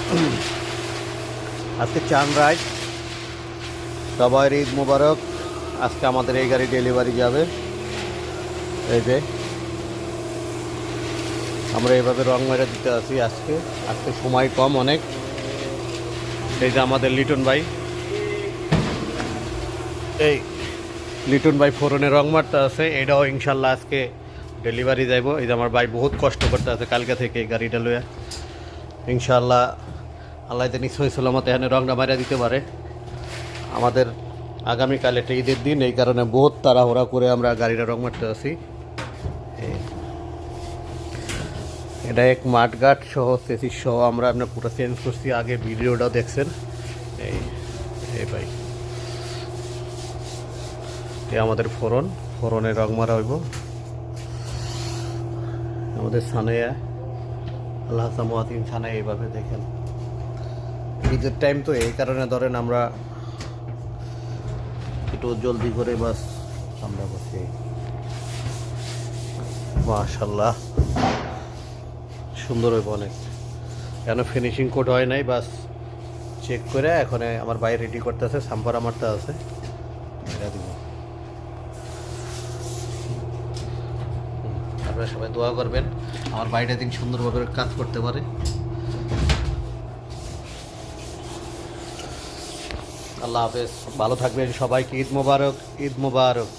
আজকে চান রাইড, সবাই ঈদ মোবারক। আজকে আমাদের এই গাড়ি ডেলিভারি যাবে। এই যে আমরা এইভাবে রং মেরে দিতে আসি। আজকে আজকে সময় কম অনেক। এই যে আমাদের লিটন ভাই, এই লিটন ভাই ফোরনে রং মারতে আছে। এটাও ইনশাল্লাহ আজকে ডেলিভারি যাইব। এই যে আমার ভাই বহুত কষ্ট করতে আছে কালকে থেকে এই গাড়িটা লইয়া। ইনশাল্লাহ আল্লাহ জানি সহি সালামত এখানে রংটা মারা দিতে পারে। আমাদের আগামীকাল একটা ঈদের দিন, এই কারণে বহুত তাড়াহুড়া করে আমরা গাড়িটা রং মারতে আসি। এটা এক মাঠঘাট সহ চেসিস সহ আমরা আপনার পুরো চেঞ্জ করছি। আগে ভিডিওটাও দেখছেন। এই এই ভাই, আমাদের ফোরনে রং মারা হইব। আমাদের সানাইয়া আল্লাহ সামুয়াতিন সানাই এইভাবে দেখেন। ঈদের টাইম তো এই কারণে ধরেন আমরা একটু জলদি করে বাস আমরা বসি। মাশাল্লাহ সুন্দর হইব অনেক। কেন ফিনিশিং কোড হয় নাই, বাস চেক করে এখন আমার ভাই রেডি করতেছে। সাম্পারা মারতে আছে, এটা দিব। আপনারা সবাই দোয়া করবেন আমার ভাইটা দিন সুন্দরভাবে কাজ করতে পারে। আল্লাহ হাফেজ, ভালো থাকবেন সবাইকে। ঈদ মোবারক, ঈদ মোবারক।